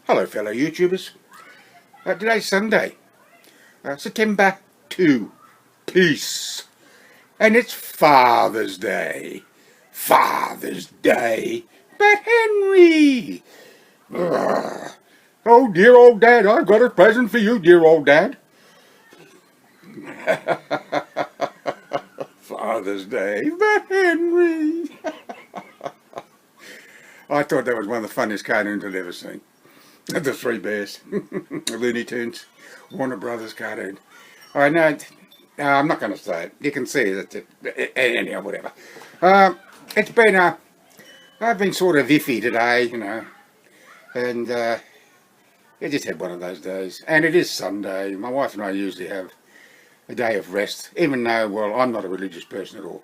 Hello fellow YouTubers. Today's Sunday, September 2. Peace. And it's Father's Day. Father's Day. But Henry! Ugh. Oh dear old Dad, I've got a present for you, dear old Dad. Father's Day, but Henry! I thought that was one of the funniest cartoons I'd ever seen. The Three Bears, Looney Tunes, Warner Brothers cartoon. I know. I'm not going to say it. You can see it. Anyhow, whatever. It's been I've been sort of iffy today, you know, and I just had one of those days. And it is Sunday. My wife and I usually have a day of rest, even though, well, I'm not a religious person at all.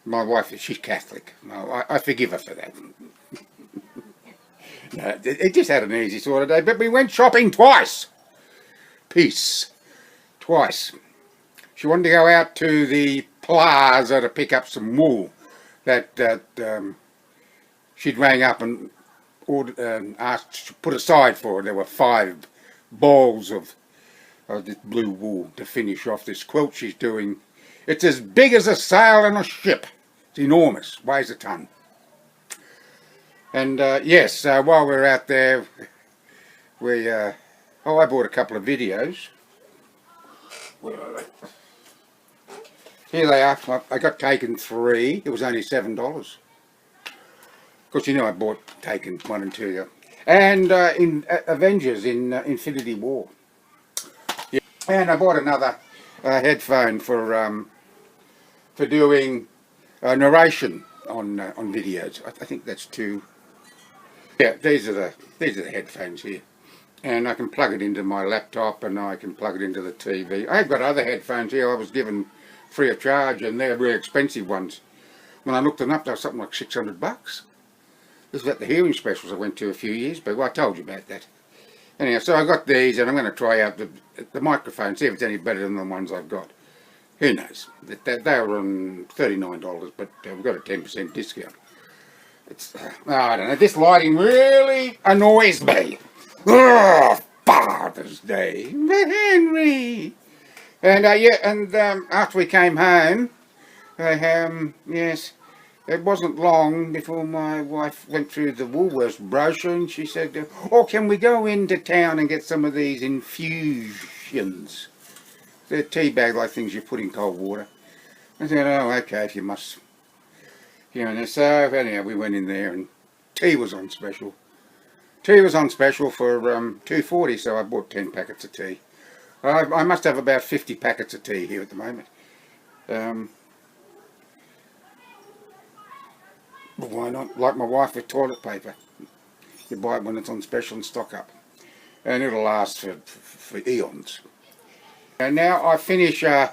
My wife, she's Catholic. No, I forgive her for that. No, it just had an easy sort of day, but we went shopping twice. Peace. Twice. She wanted to go out to the plaza to pick up some wool that she'd rang up and ordered, asked to put aside for her. There were 5 balls of this blue wool to finish off this quilt she's doing. It's as big as a sail on a ship. It's enormous, weighs a ton. And yes, while we were out there, I bought a couple of videos. Where are they? Here they are. I got Taken 3. It was only $7. Of course, you know I bought Taken 1 and 2. And in Avengers in Infinity War. Yeah. And I bought another headphone for doing narration on videos. I think that's 2. Yeah, these are the headphones here, and I can plug it into my laptop, and I can plug it into the TV. I've got other headphones here I was given free of charge, and they're really expensive ones. When I looked them up, they were something like $600. This is at the hearing specials I went to a few years back. Well, I told you about that. Anyhow, so I got these, and I'm going to try out the microphone, see if it's any better than the ones I've got. Who knows? They were on $39, but we've got a 10% discount. I don't know, this lighting really annoys me. Ugh, Father's Day, but Henry. And after we came home, yes, it wasn't long before my wife went through the Woolworths brochure and she said, "Oh, can we go into town and get some of these infusions? They're tea bag-like things you put in cold water." I said, "Oh, okay, if you must." You know, so anyhow, we went in there and tea was on special. Tea was on special for $2.40, so I bought 10 packets of tea. I must have about 50 packets of tea here at the moment. But why not? Like my wife with toilet paper. You buy it when it's on special and stock up. And it'll last for eons. And now I finish rattling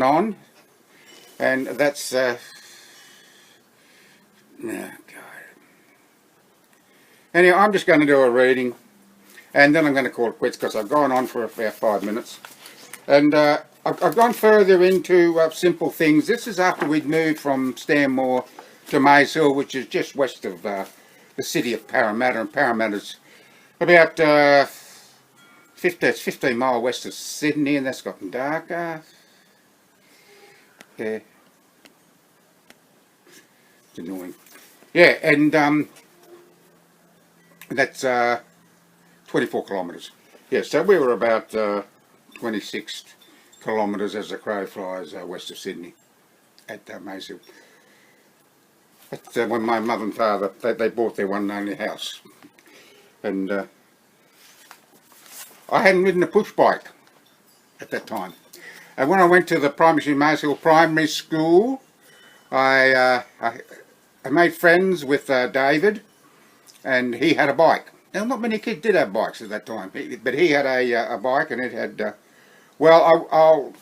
on. And that's, oh God. Anyway, I'm just going to do a reading, and then I'm going to call it quits because I've gone on for about 5 minutes. And I've gone further into simple things. This is after we'd moved from Stanmore to Maze Hill, which is just west of the city of Parramatta. And Parramatta's about 15 miles west of Sydney, and that's gotten darker. Yeah. It's annoying. Yeah, and that's 24 kilometres. Yeah, so we were about 26 kilometres as the crow flies west of Sydney at Maze Hill. That's when my mother and father, they bought their one and only house. And I hadn't ridden a push bike at that time. And when I went to the primary Maze Hill Primary School, I made friends with David, and he had a bike. Now, not many kids did have bikes at that time, but he had a bike, and it had, well, I'll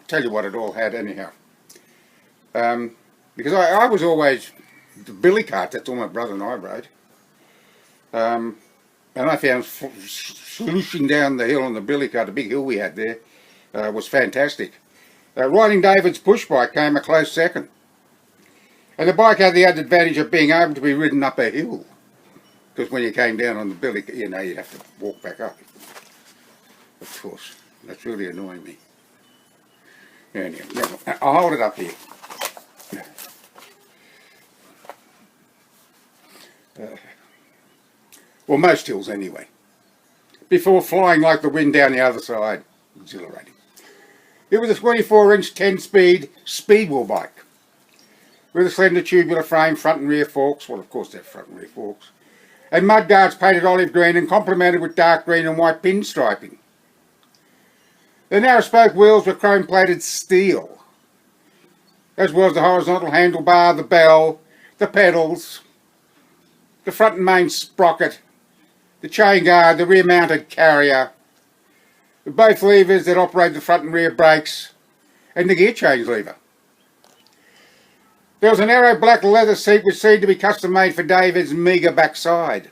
tell you what it all had anyhow. Because I was always, the billy cart, that's all my brother and I rode. And I found slooshing down the hill on the billy cart, the big hill we had there, was fantastic. Riding David's push bike came a close second. And the bike had the added advantage of being able to be ridden up a hill. Because when you came down on the billy, you know, you'd have to walk back up. Of course. That's really annoying me. Anyway, I'll hold it up here. Well, most hills anyway. Before flying like the wind down the other side. Exhilarating. It was a 24-inch 10-speed speedwell bike with a slender tubular frame, front and rear forks. Well, of course they're front and rear forks. And mudguards painted olive green and complemented with dark green and white pinstriping. The narrow spoke wheels were chrome-plated steel, as well as the horizontal handlebar, the bell, the pedals, the front and main sprocket, the chain guard, the rear-mounted carrier, both levers that operate the front and rear brakes, and the gear change lever. There was a narrow black leather seat which seemed to be custom made for David's meagre backside,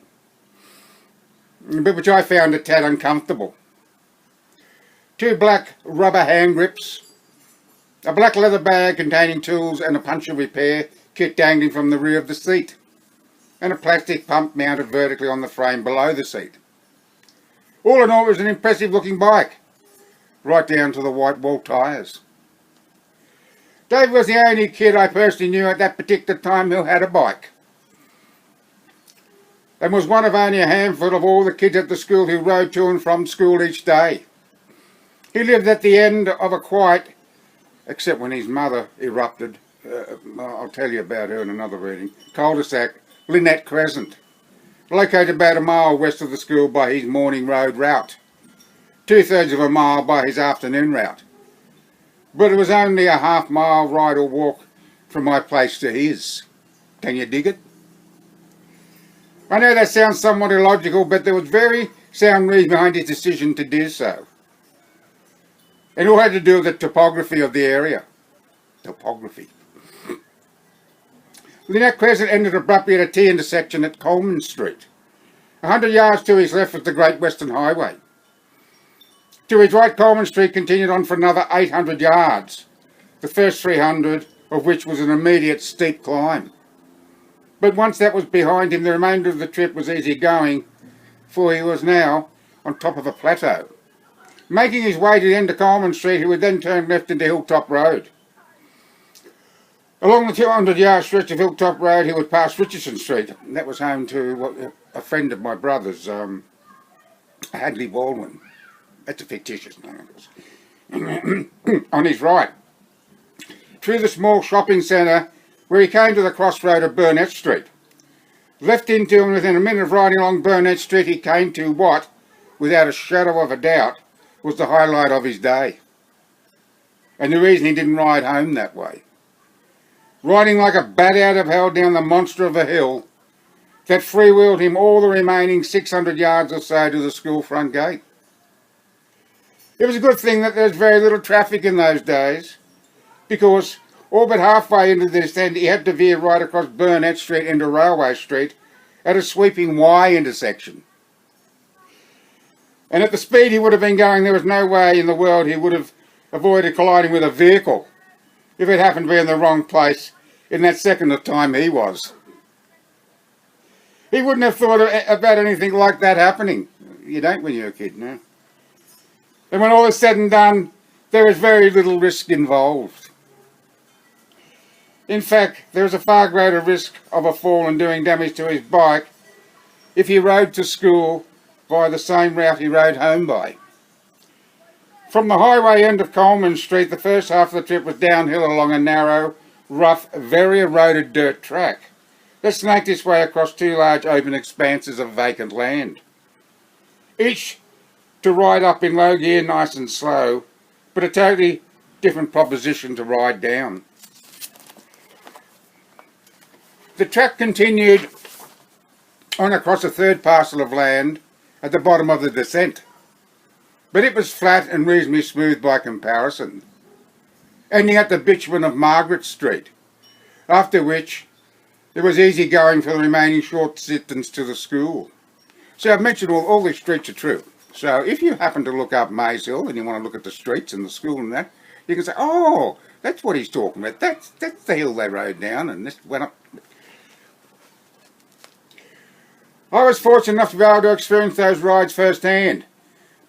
but which I found a tad uncomfortable. 2 black rubber hand grips, a black leather bag containing tools and a puncture repair kit dangling from the rear of the seat, and a plastic pump mounted vertically on the frame below the seat. All in all, it was an impressive looking bike, right down to the white wall tyres. Dave was the only kid I personally knew at that particular time who had a bike, and was one of only a handful of all the kids at the school who rode to and from school each day. He lived at the end of a quiet, except when his mother erupted, I'll tell you about her in another reading, cul-de-sac, Lynette Crescent, located about a mile west of the school by his morning road route, 2/3 of a mile by his afternoon route. But it was only a half-mile ride or walk from my place to his. Can you dig it? I know that sounds somewhat illogical, but there was very sound reason behind his decision to do so. It all had to do with the topography of the area. Topography. Lynette Crescent ended abruptly at a T-intersection at Coleman Street. 100 yards to his left was the Great Western Highway. To his right, Coleman Street continued on for another 800 yards, the first 300 of which was an immediate steep climb. But once that was behind him, the remainder of the trip was easy going, for he was now on top of a plateau. Making his way to the end of Coleman Street, he would then turn left into Hilltop Road. Along the 200-yard stretch of Hilltop Road, he would pass Richardson Street. And that was home to a friend of my brother's, Hadley Baldwin. That's a fictitious name. On his right, through the small shopping centre, where he came to the crossroad of Burnett Street. Left into and within a minute of riding along Burnett Street, he came to what, without a shadow of a doubt, was the highlight of his day. And the reason he didn't ride home that way. Riding like a bat out of hell down the monster of a hill that freewheeled him all the remaining 600 yards or so to the school front gate. It was a good thing that there was very little traffic in those days, because all but halfway into the descent he had to veer right across Burnett Street into Railway Street at a sweeping Y intersection. And at the speed he would have been going, there was no way in the world he would have avoided colliding with a vehicle if it happened to be in the wrong place in that second of time he was. He wouldn't have thought about anything like that happening. You don't when you're a kid, no? And when all is said and done, there is very little risk involved. In fact, there is a far greater risk of a fall and doing damage to his bike if he rode to school via the same route he rode home by. From the highway end of Coleman Street, the first half of the trip was downhill along a narrow, rough, very eroded dirt track that snaked its way across 2 large open expanses of vacant land. Each to ride up in low gear nice and slow, but a totally different proposition to ride down. The track continued on across a third parcel of land at the bottom of the descent, but it was flat and reasonably smooth by comparison, ending at the bitumen of Margaret Street, after which it was easy going for the remaining short distance to the school. So I've mentioned all these streets are true. So if you happen to look up Maze Hill and you want to look at the streets and the school and that, you can say, oh, that's what he's talking about. That's the hill they rode down and this went up. I was fortunate enough to be able to experience those rides firsthand,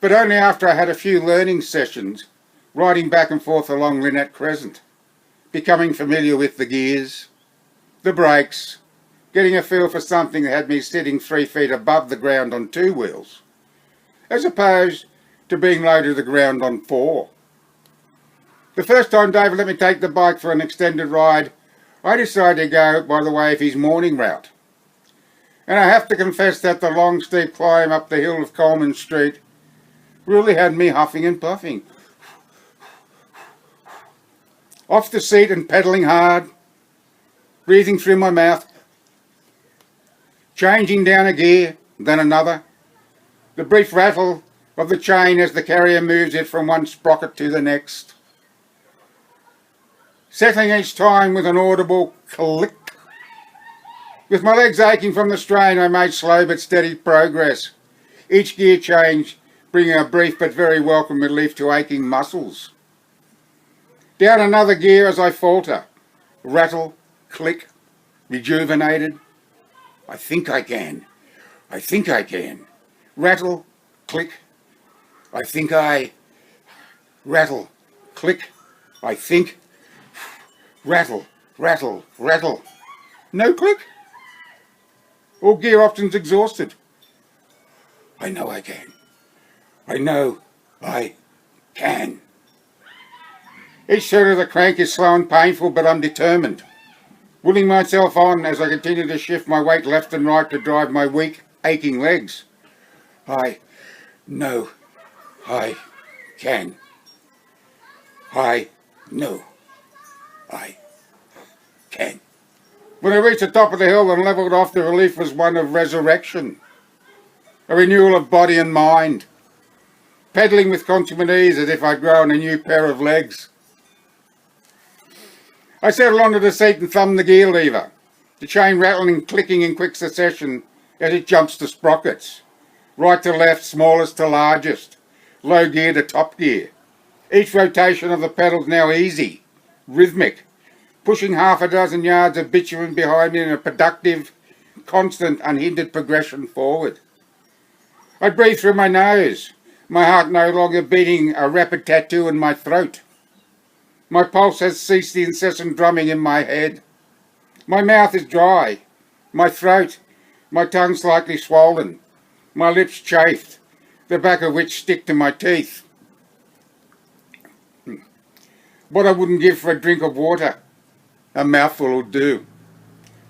but only after I had a few learning sessions, riding back and forth along Lynette Crescent, becoming familiar with the gears, the brakes, getting a feel for something that had me sitting 3 feet above the ground on 2 wheels, as opposed to being low to the ground on 4. The first time David let me take the bike for an extended ride, I decided to go by the way of his morning route. And I have to confess that the long steep climb up the hill of Coleman Street really had me huffing and puffing. Off the seat and pedalling hard, breathing through my mouth, changing down a gear, then another, the brief rattle of the chain as the carrier moves it from one sprocket to the next, settling each time with an audible click. With my legs aching from the strain, I made slow but steady progress, each gear change bringing a brief but very welcome relief to aching muscles. Down another gear as I falter, rattle, click, rejuvenated. I think I can. I think I can. Rattle, click. I think I. Rattle, click. I think. Rattle, rattle, rattle. No click. All gear options exhausted. I know I can. I know I can. Each turn of the crank is slow and painful, but I'm determined, willing myself on as I continue to shift my weight left and right to drive my weak, aching legs. I know I can. I know I can. When I reached the top of the hill and levelled off, the relief was one of resurrection, a renewal of body and mind, pedalling with consummate ease as if I'd grown a new pair of legs. I settled onto the seat and thumbed the gear lever, the chain rattling and clicking in quick succession as it jumps to sprockets, right to left, smallest to largest, low gear to top gear. Each rotation of the pedals now easy, rhythmic, pushing half a dozen yards of bitumen behind me in a productive, constant, unhindered progression forward. I breathe through my nose, my heart no longer beating a rapid tattoo in my throat. My pulse has ceased the incessant drumming in my head. My mouth is dry, my throat, my tongue slightly swollen, my lips chafed, the back of which stick to my teeth. What I wouldn't give for a drink of water. A mouthful will do.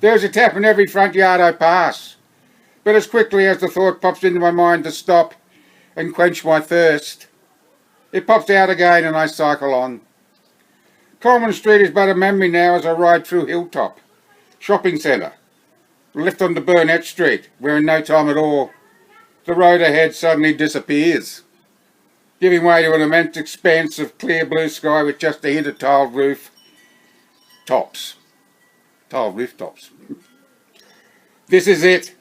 There's a tap in every front yard I pass, but as quickly as the thought pops into my mind to stop and quench my thirst, it pops out again and I cycle on. Coleman Street is but a memory now as I ride through Hilltop, shopping centre, left onto Burnett Street, where in no time at all, the road ahead suddenly disappears, giving way to an immense expanse of clear blue sky with just a hint of tiled roof tops. Tiled roof tops. This is it,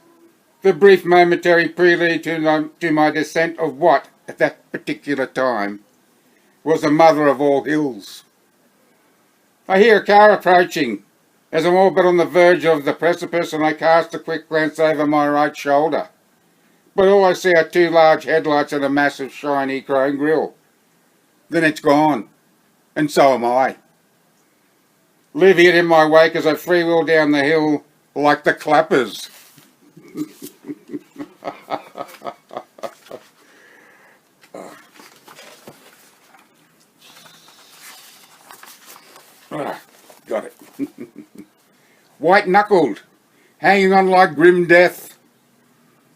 the brief momentary prelude to my descent of what, at that particular time, was the mother of all hills. I hear a car approaching, as I'm all but on the verge of the precipice, and I cast a quick glance over my right shoulder. But all I see are 2 large headlights and a massive shiny chrome grille. Then it's gone, and so am I, leaving it in my wake as I freewheel down the hill like the clappers. Got it. White-knuckled, hanging on like grim death,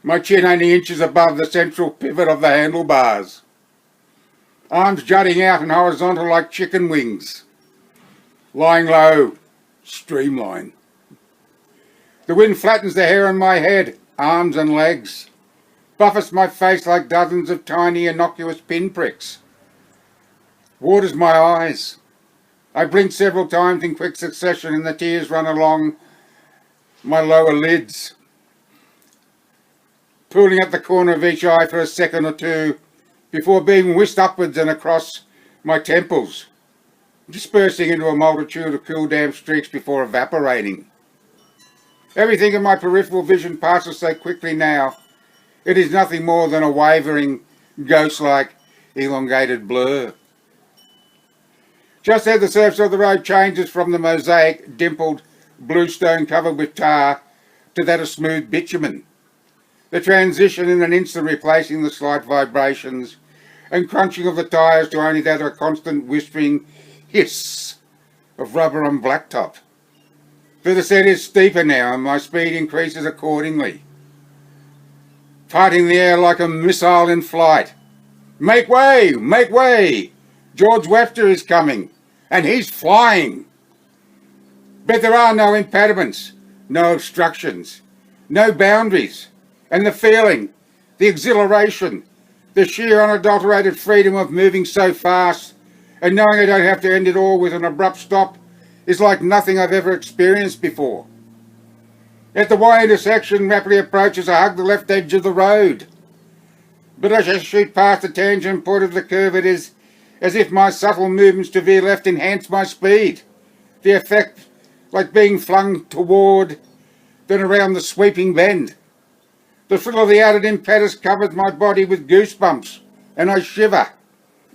my chin only inches above the central pivot of the handlebars, arms jutting out and horizontal like chicken wings, lying low, streamline. The wind flattens the hair on my head, arms and legs, buffets my face like dozens of tiny innocuous pinpricks, waters my eyes. I blink several times in quick succession and the tears run along my lower lids, pooling at the corner of each eye for a second or two before being whisked upwards and across my temples, dispersing into a multitude of cool damp streaks before evaporating. Everything in my peripheral vision passes so quickly now, it is nothing more than a wavering, ghost-like, elongated blur. Just as the surface of the road changes from the mosaic, dimpled, blue stone covered with tar to that of smooth bitumen, the transition in an instant replacing the slight vibrations and crunching of the tyres to only that of a constant whispering hiss of rubber on blacktop. The descent is steeper now and my speed increases accordingly, fighting the air like a missile in flight. Make way! Make way! George Webster is coming, and he's flying. But there are no impediments, no obstructions, no boundaries, and the feeling, the exhilaration, the sheer unadulterated freedom of moving so fast and knowing I don't have to end it all with an abrupt stop is like nothing I've ever experienced before. At the Y intersection rapidly approaches, I hug the left edge of the road. But as I shoot past the tangent point of the curve, it is as if my subtle movements to veer left enhance my speed. The effect like being flung toward, then around the sweeping bend. The thrill of the added impetus covers my body with goosebumps, and I shiver.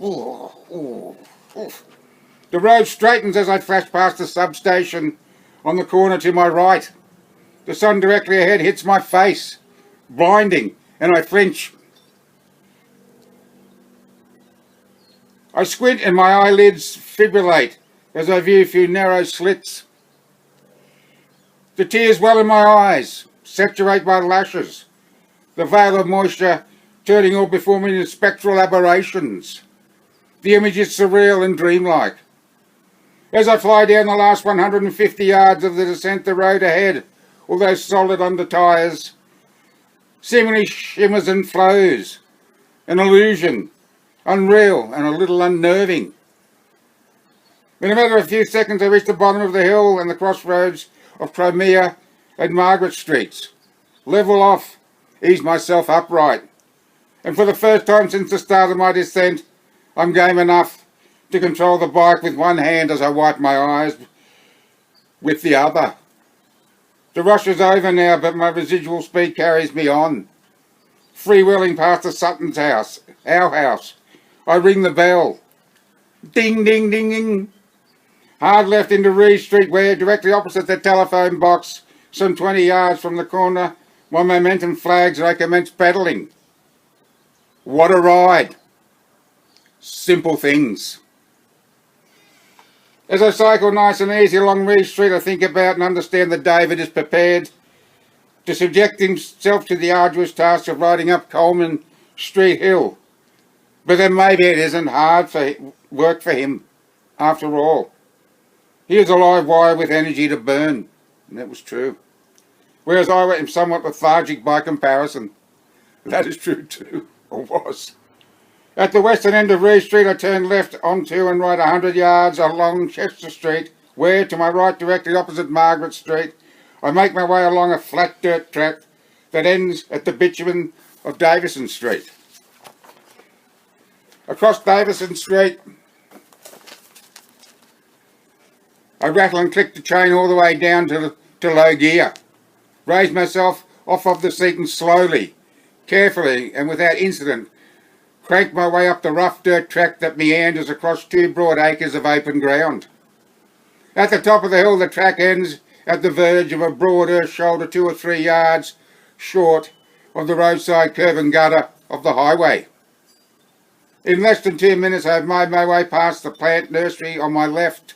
Ooh, ooh, ooh. The road straightens as I flash past the substation on the corner to my right. The sun directly ahead hits my face, blinding, and I flinch. I squint and my eyelids fibrillate as I view through narrow slits. The tears well in my eyes, saturate my lashes, the veil of moisture turning all before me into spectral aberrations. The image is surreal and dreamlike. As I fly down the last 150 yards of the descent, the road ahead, although solid under tyres, seemingly shimmers and flows, an illusion, unreal and a little unnerving. In a matter of a few seconds I reach the bottom of the hill and the crossroads of Crimea and Margaret Streets. Level off, ease myself upright, and for the first time since the start of my descent, I'm game enough to control the bike with one hand as I wipe my eyes with the other. The rush is over now, but my residual speed carries me on. Freewheeling past the Sutton's house, our house, I ring the bell. Ding, ding, ding, ding. Hard left into Reed Street, where directly opposite the telephone box, some 20 yards from the corner, my momentum flags and I commence pedalling. What a ride. Simple things. As I cycle nice and easy along Reed Street, I think about and understand that David is prepared to subject himself to the arduous task of riding up Coleman Street Hill. But then maybe it isn't hard work for him, after all. He is a live wire with energy to burn, and that was true. Whereas I went somewhat lethargic by comparison. That is true too, or was. At the western end of Reed Street, I turn left onto and right 100 yards along Chester Street, where, to my right, directly opposite Margaret Street, I make my way along a flat dirt track that ends at the bitumen of Davison Street. Across Davison Street, I rattle and click the chain all the way down to low gear. Raise myself off of the seat and slowly, carefully and without incident, crank my way up the rough dirt track that meanders across 2 broad acres of open ground. At the top of the hill, the track ends at the verge of a broad earth shoulder 2 or 3 yards short of the roadside curb and gutter of the highway. In less than 2 minutes, I have made my way past the plant nursery on my left,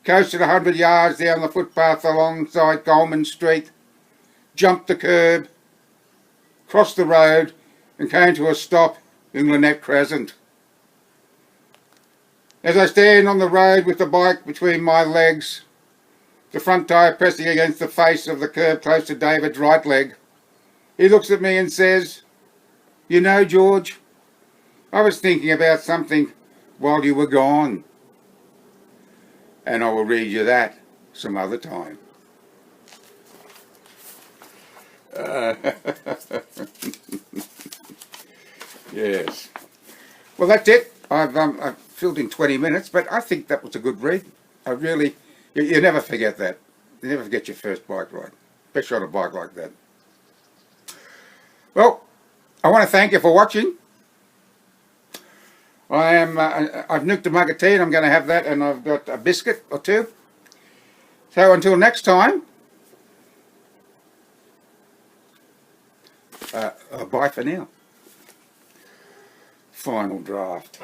coasted 100 yards down the footpath alongside Coleman Street, jumped the curb, crossed the road and came to a stop in Lynette Crescent. As I stand on the road with the bike between my legs, the front tyre pressing against the face of the curb close to David's right leg, he looks at me and says, "You know, George, I was thinking about something while you were gone." And I will read you that some other time. Yes. Well, that's it. I've filled in 20 minutes, but I think that was a good read. I really, you never forget that. You never forget your first bike ride. especially on a bike like that. Well, I want to thank you for watching. I've nuked a mug of tea and I'm going to have that, and I've got a biscuit or two. So until next time, bye for now. Final draft.